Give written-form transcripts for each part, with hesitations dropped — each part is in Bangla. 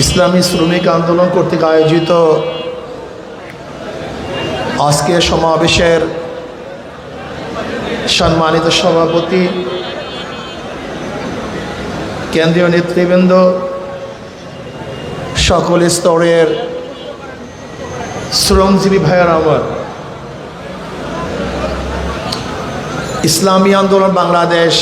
ইসলামী শ্রমিক আন্দোলন কর্তৃক আয়োজিত আজকের সমাবেশের সম্মানিত সভাপতি, কেন্দ্রীয় নেতৃবৃন্দ, সকল স্তরের শ্রমজীবী ভাইয়েরা আমার, ইসলামী আন্দোলন বাংলাদেশ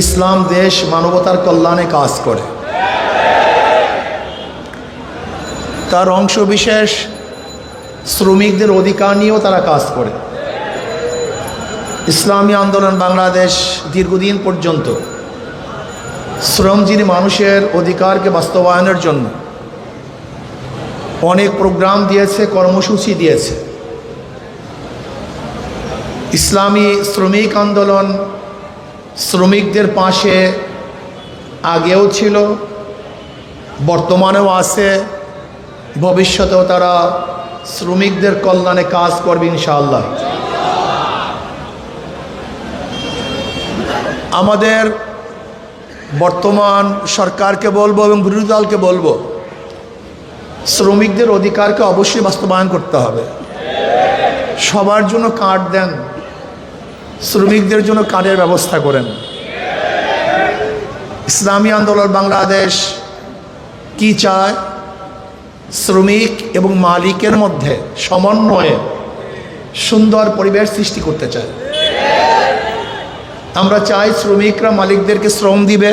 ইসলাম দেশ মানবতার কল্যাণে কাজ করে। তার অংশ বিশেষ শ্রমিকদের অধিকার নিয়েও তারা কাজ করে। ইসলামী আন্দোলন বাংলাদেশ দীর্ঘদিন পর্যন্ত শ্রমজীবী মানুষের অধিকারকে বাস্তবায়নের জন্য অনেক প্রোগ্রাম দিয়েছে, কর্মসূচি দিয়েছে। ইসলামী শ্রমিক আন্দোলন শ্রমিকদের পাশে আগেও ছিল, বর্তমানেও আছে, ভবিষ্যতেও তারা শ্রমিকদের কল্যাণে কাজ করবে ইনশাআল্লাহ। আমাদের বর্তমান সরকারকে বলবো এবং বিরোধী দলকে বলবো, শ্রমিকদের অধিকারকে অবশ্যই বাস্তবায়ন করতে হবে। সবার জন্য কার্ড দেন, শ্রমিকদের জন্য কার্ডের ব্যবস্থা করেন। ইসলামী আন্দোলন বাংলাদেশ কি চায়? শ্রমিক এবং মালিকের মধ্যে সমন্বয়ে সুন্দর পরিবেশ সৃষ্টি করতে চায়। আমরা চাই শ্রমিকরা মালিকদেরকে শ্রম দিবে,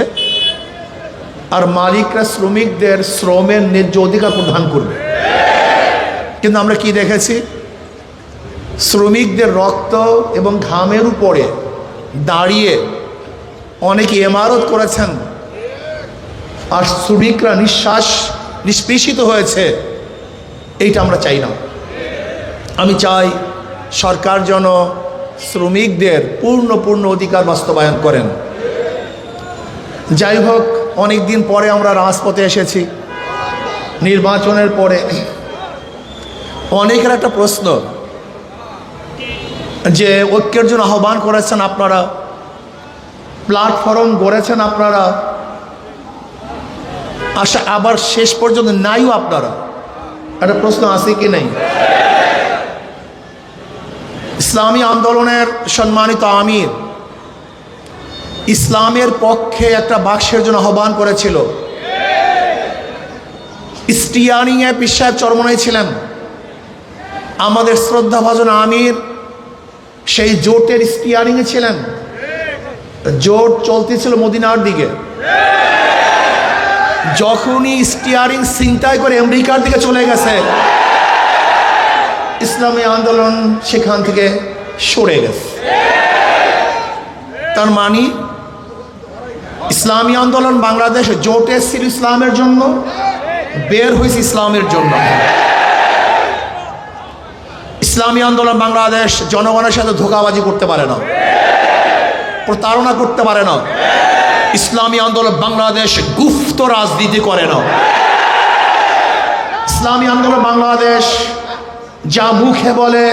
আর মালিকরা শ্রমিকদের শ্রমের ন্যায্য অধিকার প্রদান করবে। কিন্তু আমরা কি দেখেছি? শ্রমিকদের রক্ত এবং ঘামের উপরে দাঁড়িয়ে অনেকে ইমারত করেছেন, আর শ্রমিকরা নিষ্পেষিত হয়েছে। এইটা আমরা চাই না। আমি চাই সরকার যেন শ্রমিকদের পূর্ণ অধিকার বাস্তবায়ন করেন। যাই হোক, অনেক দিন পরে আমরা রাজপথে এসেছি, নির্বাচনের পরে। অনেকের একটা প্রশ্ন যে ঐক্যের জন্য আহ্বান করেছেন আপনারা, প্ল্যাটফর্ম গড়েছেন আপনারা, আবার শেষ পর্যন্ত নাইও আপনারা। একটা প্রশ্ন আছে কি নেই? ইসলামী আন্দোলনের সম্মানিত আমির ইসলামের পক্ষে একটা বাক্সের জন্য আহ্বান করেছিল। স্টিয়ারিংয়ে পীর সাহেব চরমনাই ছিলেন। আমাদের শ্রদ্ধাভাজন আমির সেই জোটের স্টিয়ারিংয়ে ছিলেন। জোট চলতেছিল মদিনার দিকে। যখনই স্টিয়ারিং ছিনতাই করে আমেরিকার দিকে চলে গেছে, ইসলামী আন্দোলন সেখান থেকে সরে গেছে। তার মানে ইসলামী আন্দোলন বাংলাদেশ জোটে ছিল ইসলামের জন্য, বের হয়েছে ইসলামের জন্য। ইসলামী আন্দোলন বাংলাদেশ জনগণের সাথে ধোঁকাবাজি করতে পারে না, প্রতারণা করতে পারে না। ইসলামী আন্দোলন বাংলাদেশ গুপ্ত রাজনীতি করে না। ইসলামী আন্দোলন বাংলাদেশ যা মুখে বলে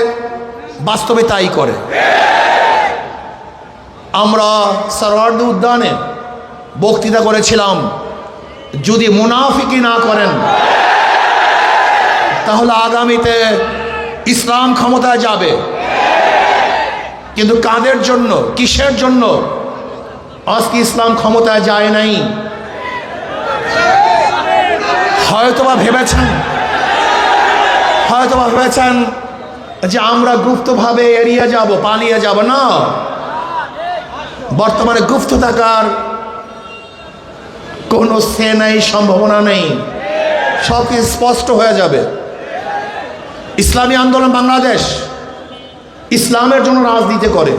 বাস্তবে তাই করে। আমরা সরওয়ার্দী উদ্যানে বক্তৃতা করেছিলাম, যদি মুনাফিকি না করেন তাহলে আগামীতে ইসলাম ক্ষমতায় যাবে। কিন্তু কাদের জন্য, কিসের জন্য আজকে ইসলাম ক্ষমতায় যায় নাই? হয়তোবা ভেবেছেন যে আমরা গুপ্তভাবে এড়িয়ে যাব, পালিয়ে যাব। না, বর্তমানে গুপ্ত থাকার কোনো সে নেই, সম্ভাবনা নেই। সব কিছু স্পষ্ট হয়ে যাবে। ইসলামী আন্দোলন বাংলাদেশ ইসলামের জন্য রাজনীতি করে,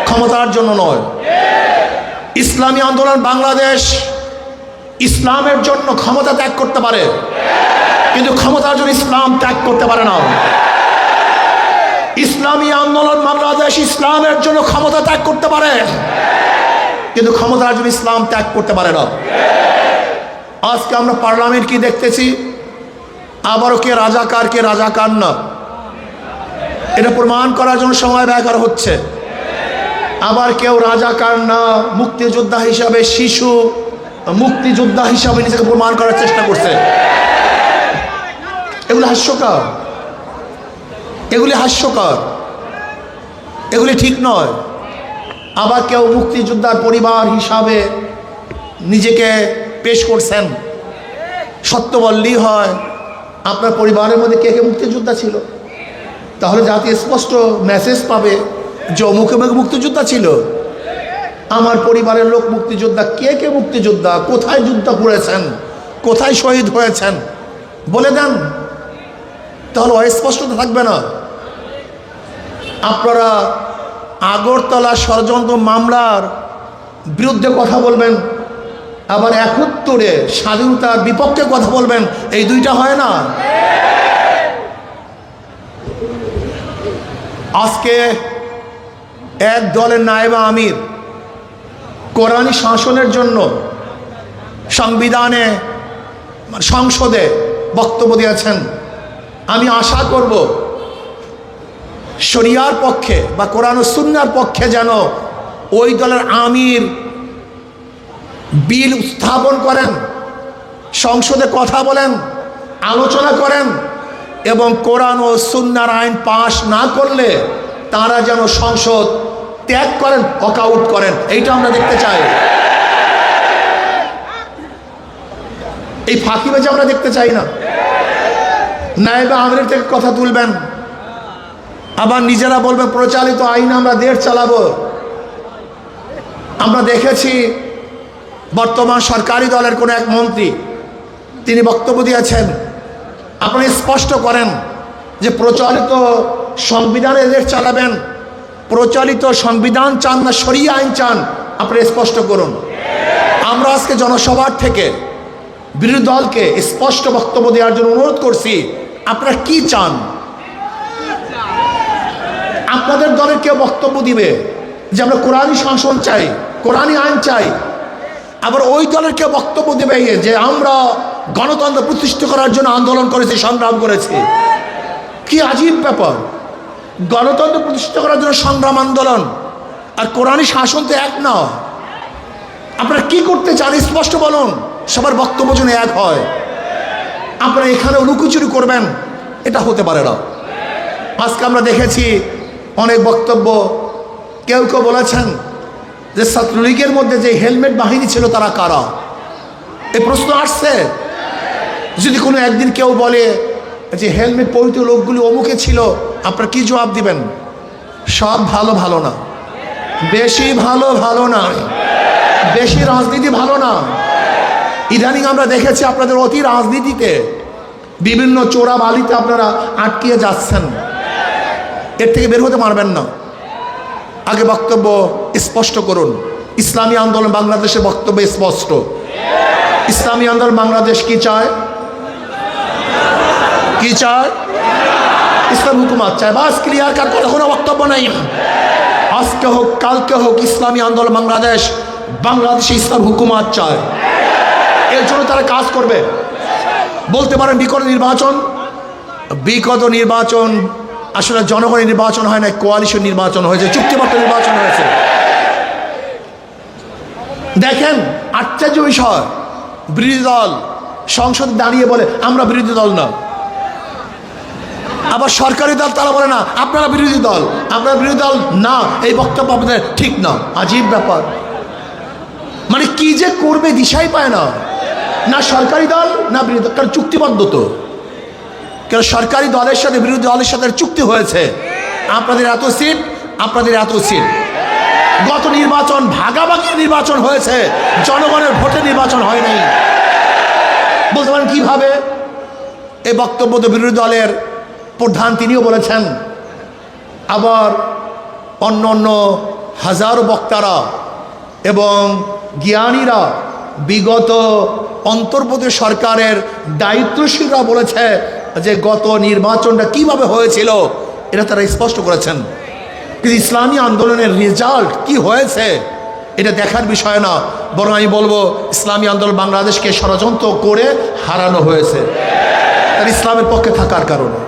ক্ষমতার জন্য নয়। ইসলামী আন্দোলন বাংলাদেশ ইসলামের জন্য ক্ষমতা ত্যাগ করতে পারে, কিন্তু ক্ষমতার জন্য ইসলাম ত্যাগ করতে পারে না। ইসলামী আন্দোলন বাংলাদেশ ইসলামের জন্য ক্ষমতা ত্যাগ করতে পারে, কিন্তু ক্ষমতার জন্য ইসলাম ত্যাগ করতে পারে না। আজকে আমরা পার্লামেন্ট কি দেখতেছি? আবারও কে রাজাকার না, এটা প্রমাণ করার জন্য সময় ব্যয় করা হচ্ছে। আবার কেউ রাজাকার না, মুক্তিযোদ্ধা হিসাবে শিশু মুক্তিযোদ্ধা হিসাবে নিজেকে প্রমাণ করার চেষ্টা করছে। এগুলি হাস্যকর, এগুলি ঠিক নয়। আবার কেউ মুক্তিযোদ্ধার পরিবার হিসাবে নিজেকে পেশ করছেন। সত্য বললেই হয়, আপনার পরিবারের মধ্যে কে কে মুক্তিযোদ্ধা ছিল, তাহলে জাতি স্পষ্ট মেসেজ পাবে যে অমুকে মুক্তিযোদ্ধা ছিল। আমার পরিবারের লোক মুক্তিযোদ্ধা, কে কে মুক্তিযোদ্ধা, কোথায় যুদ্ধ করেছেন, কোথায় শহীদ হয়েছেন বলে দেন, তাহলে অস্পষ্টতা থাকবে না। আপনারা আগরতলা ষড়যন্ত্র মামলার বিরুদ্ধে কথা বলবেন, আবার ৭১-এ স্বাধীনতার বিপক্ষে কথা বলবেন, এই দুইটা হয় না। আজকে এক দলের নায়েবে আমির কোরআনি শাসনের জন্য সংসদে বক্তব্য দিয়েছেন। আমি আশা করব শরিয়ার পক্ষে বা কোরআন ও সুন্নাহর পক্ষে যেন ওই দলের আমির বিল উত্থাপন করেন, সংসদে কথা বলেন, আলোচনা করেন, এবং কোরআন ও সুন্নাহর আইন পাশ না করলে তারা যেন সংসদ ত্যাগ করেন, ওয়াকআউট করেন। এইটা আমরা দেখতে চাই। এই ফাঁকিবাজি আমরা দেখতে চাই না। নায়েবে আমিরের থেকে কথা তুলবেন, আবার নিজেরা বলবেন প্রচলিত আইন আমরা দেশ চালাবো। আমরা দেখেছি বর্তমান সরকারি দলের কোনো এক মন্ত্রী তিনি বক্তব্য দিয়েছেন, আপনি স্পষ্ট করেন যে প্রচলিত সংবিধানে দেশ চালাবেন, প্রচলিত সংবিধান চান না শরিয়া আইন চান, আপনি স্পষ্ট করুন। আমরা আজকে জনসভার থেকে বিরোধী দলকে স্পষ্ট বক্তব্য দেওয়ার জন্য অনুরোধ করছি, আপনারা কি চান? আপনাদের দলের কেউ বক্তব্য দিবে যে আমরা কোরআনী শাসন চাই, কোরআনী আইন চাই, আবার ওই দলের কেউ বক্তব্য দেবে যে আমরা গণতন্ত্র প্রতিষ্ঠা করার জন্য আন্দোলন করেছি, সংগ্রাম করেছি। কি আজীব ব্যাপার! গণতন্ত্র প্রতিষ্ঠা করার জন্য সংগ্রাম, আন্দোলন আর কোরআনী শাসন তো এক না। আপনারা কি করতে চান স্পষ্ট বলুন, সবার বক্তব্য যেন এক হয়। আপনারা এখানে লুকোচুরি করবেন, এটা হতে পারে না। আজকে আমরা দেখেছি অনেক বক্তব্য, কেউ কেউ বলেছেন যে ছাত্রলীগের মধ্যে যে হেলমেট বাহিনী ছিল তারা কারা। এই প্রশ্ন আসছে। যদি কোনো একদিন কেউ বলে যে হেলমেট পরিহিত লোকগুলি অমুকে ছিল, আপনারা কি জবাব দিবেন? সব ভালো ভালো না, বেশি ভালো ভালো না, বেশি রাজনীতি ভালো না। ইদানিং আমরা দেখেছি আপনাদের অতি রাজনীতিতে বিভিন্ন চোরা বালিতে আপনারা আটকিয়ে যাচ্ছেন, এর থেকে বের হতে পারবেন না। আগে বক্তব্য স্পষ্ট করুন। ইসলামী আন্দোলন বাংলাদেশের বক্তব্য স্পষ্ট। ইসলামী আন্দোলন বাংলাদেশ কি চায়? কি চায়? ইসলাম হুকুমত চায়। বাস ক্লিয়ার কাট, কোনো বক্তব্য নেই। আজকে হোক কালকে হোক ইসলামী আন্দোলন বাংলাদেশ বাংলাদেশে ইসলাম হুকুমত চায়। এর জন্য তারা কাজ করবে। বলতে পারেন বিগত নির্বাচন আসলে জনগণের নির্বাচন হয় না, কোয়ালিশন নির্বাচন হয়েছে, চুক্তিবদ্ধ নির্বাচন হয়েছে। দেখেন আশ্চর্য বিষয়, বিরোধী দল সংসদে দাঁড়িয়ে বলে আমরা বিরোধী দল না, আবার সরকারি দল তারা বলে না আপনারা বিরোধী দল, আপনারা বিরোধী দল না, এই বক্তব্য আপনাদের ঠিক না। আজীব ব্যাপার, মানে কি যে করবে দিশাই পায় না, না সরকারি দল না বিরোধী দল। কারণ চুক্তিবদ্ধ তো, কারণ সরকারি দলের সাথে বিরোধী দলের সাথে চুক্তি হয়েছে, আপনাদের এত সিট, আপনাদের এত সিট। গত নির্বাচন ভাগাভাগির নির্বাচন হয়েছে, জনগণের ভোটে নির্বাচন হয় নাই। বলতে পারেন কিভাবে? এই বক্তব্য তো বিরোধী দলের প্রধান তিনিও বলেছেন, আবার অন্য অন্য হাজারো বক্তারা এবং জ্ঞানীরা বিগত অন্তর্বর্তী সরকারের দায়িত্বশীলরা বলেছে যে গত নির্বাচনটা কিভাবে হয়েছিল এটা তারা স্পষ্ট করেছেন। কিন্তু ইসলামী আন্দোলনের রেজাল্ট কি হয়েছে এটা দেখার বিষয় না, বরং আমি বলবো ইসলামী আন্দোলন বাংলাদেশকে ষড়যন্ত্র করে হারানো হয়েছে তার ইসলামের পক্ষে থাকার কারণে।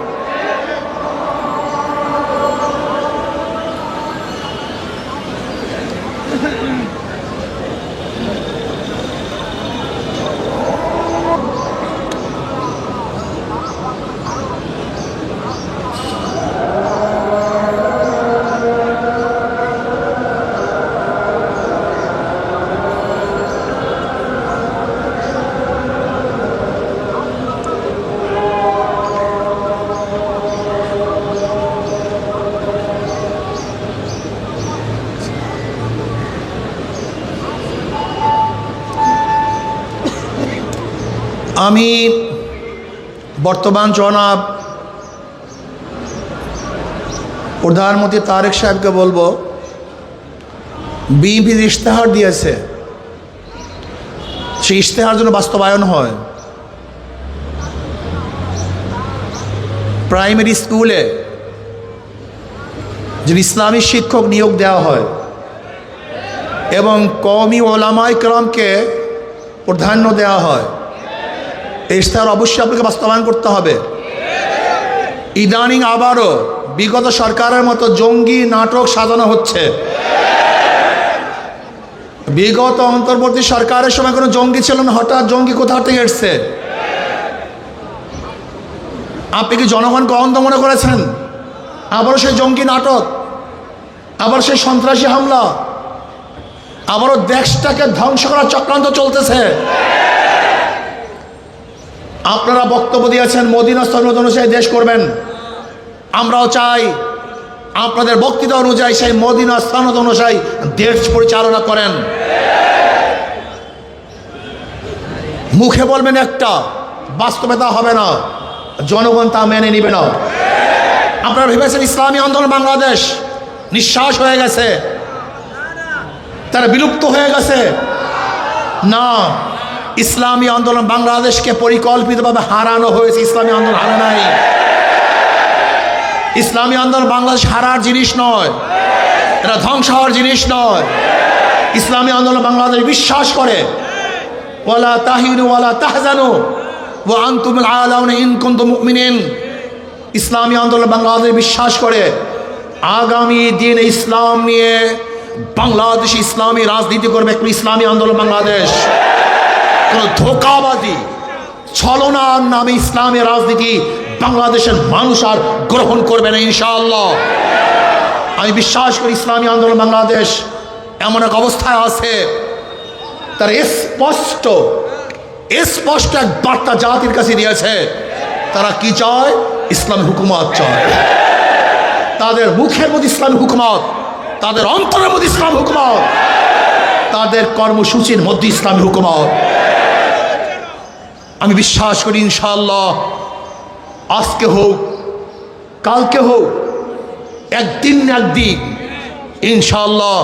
আমি বর্তমান জনাব প্রধানমন্ত্রী তারেক সাহেবকে বলবো, বিএনপির ইশতেহার দিয়েছে, সেই ইশতেহার যেন বাস্তবায়ন হয়। প্রাইমারি স্কুলে যে ইসলামী শিক্ষক নিয়োগ দেওয়া হয় এবং কওমি ওলামায়ে কেরামকে প্রাধান্য দেওয়া হয়, এই ইশতেহার অবশ্যই আপনাকে বাস্তবায়ন করতে হবে। ইদানিং আবারও বিগত সরকারের মতো জঙ্গি নাটক সাজানো হচ্ছে। বিগত অন্তর্বর্তী সরকারের সময় কোনো জঙ্গি ছিল না, হঠাৎ জঙ্গি কোথা থেকে এসছে? আপনি কি জনগণকে অন্ধ মনে করেছেন? আবারও সেই জঙ্গি নাটক, আবার সেই সন্ত্রাসী হামলা, আবারও দেশটাকে ধ্বংস করার চক্রান্ত চলতেছে। আপনারা বক্তব্য দিয়েছেন মদিনা সনদ অনুযায়ী দেশ করবেন, আমরাও চাই আপনাদের বক্তৃতা অনুযায়ী সেই মদিনা সনদ অনুযায়ী দেশ পরিচালনা করেন। মুখে বলবেন একটা, বাস্তবে তা হবে না, জনগণ তা মেনে নিবে না। আপনারা ভেবেছেন ইসলামী আন্দোলন বাংলাদেশ নিঃশ্বাস হয়ে গেছে, তারা বিলুপ্ত হয়ে গেছে? না, ইসলামী আন্দোলন বাংলাদেশকে পরিকল্পিতভাবে হারানো হয়েছে। ইসলামী আন্দোলন হারা নাই। ইসলামী আন্দোলন বাংলাদেশ হারার জিনিস নয়, এটা ধ্বংস হওয়ার জিনিস নয়। ইসলামী আন্দোলন বাংলাদেশ বিশ্বাস করে ওয়ালা তাহিনু ওয়ালা তাহজানু ওয়া আনতুমুল আলাউনা ইন কুনতুম মুমিনিন। ইসলামী আন্দোলন বাংলাদেশ বিশ্বাস করে আগামী দিনে ইসলাম নিয়ে বাংলাদেশ ইসলামী রাজনীতি করবে ইসলামী আন্দোলন বাংলাদেশ। কোন ধোঁকাবাজি ছলনার নামে ইসলামী রাজনীতি বাংলাদেশের মানুষ আর গ্রহণ করবে না ইনশাআল্লাহ। আমি বিশ্বাস করি ইসলামী আন্দোলন বাংলাদেশ এমন এক অবস্থায় আছে, তার স্পষ্ট এক বার্তা জাতির কাছে দিয়েছে। তারা কি চায়? ইসলামী হুকুমত চায়। তাদের মুখের মধ্যে ইসলামী হুকুমত, তাদের অন্তরের মধ্যে ইসলাম হুকুমত, তাদের কর্মসূচির মধ্যে ইসলামী হুকুমত। আমি বিশ্বাস করি ইনশাআল্লাহ আজকে হোক কালকে হোক, একদিন না একদিন ইনশাআল্লাহ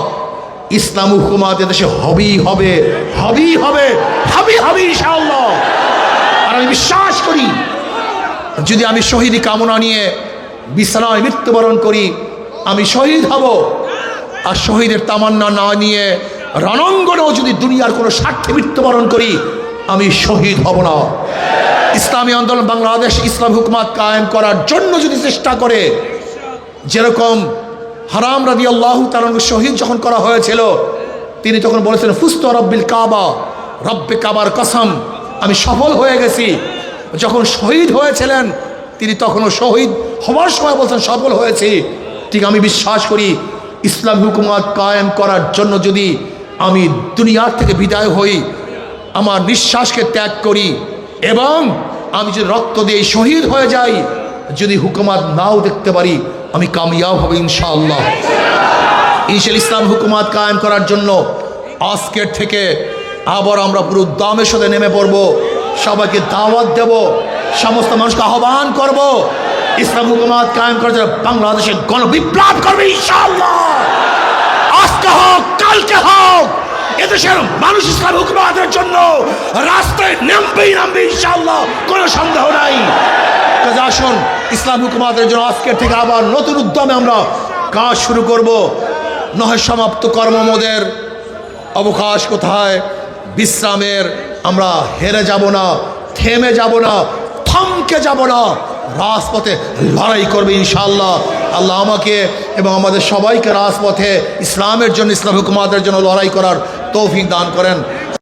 ইসলাম হুকুমত এদেশে হবেই হবে, হবেই হবে, হবেই হবে ইনশাআল্লাহ। আর আমি বিশ্বাস করি যদি আমি শহীদি কামনা নিয়ে বিছানায় মৃত্যুবরণ করি, আমি শহীদ হব। আর শহীদের তামান্না না নিয়ে রণাঙ্গনেও যদি দুনিয়ার কোনো স্বার্থে মৃত্যুবরণ করি, আমি শহীদ হব না। ইসলামী আন্দোলন বাংলাদেশ ইসলাম হুকুমত কায়েম করার জন্য যদি চেষ্টা করে, যেরকম হারাম রাদিয়াল্লাহু তাআলা শহীদ যখন করা হয়েছিল, তিনি তখন বলেছিলেন ফুস্তু রব্বিল কাবা, রব্বে কাবার কসম, আমি সফল হয়ে গেছি। যখন শহীদ হয়েছিলেন তিনি তখনও শহীদ হওয়ার সময় বলছেন সফল হয়েছি। ঠিক আমি বিশ্বাস করি ইসলাম হুকুমত কায়েম করার জন্য যদি আমি দুনিয়ার থেকে বিদায় হই, আমার নিঃশ্বাসকে ত্যাগ করি এবং আমি যদি রক্ত দিয়ে শহীদ হয়ে যাই, যদি হুকুমত নাও দেখতে পারি, আমি কামিয়াব হব ইনশাআল্লাহ। ইসলাম হুকুমত কায়েম করার জন্য আজকের থেকে আবার আমরা পুরো উদ্যমের সাথে নেমে পড়ব। সবাইকে দাওয়াত দেব, সমস্ত মানুষকে আহ্বান করব ইসলাম হুকুমত কায়েম করার জন্য বাংলাদেশে গণবিপ্লব করবে ইনশাআল্লাহ। আজকে হোক কালকে হোক, এদেশের মানুষ ইসলাম হুকুমতের জন্য রাস্তায় নামবে ইনশাআল্লাহ, কোনো সন্দেহ নাই। আসুন ইসলাম হুকুমতের জন্য আজকের থেকে আবার নতুন উদ্যমে আমরা কাজ শুরু করব। নহে সমাপ্ত কর্মমোদের অবকাশ কোথায়, বিশ্রামের আমরা হেরে যাব না, থেমে যাব না, থমকে যাব না, রাজপথে লড়াই করবে ইনশাআল্লাহ। আল্লাহ আমাকে এবং আমাদের সবাইকে রাজপথে ইসলামের জন্য ইসলাম হুকুমতের জন্য লড়াই করার তৌফিক দান করেন।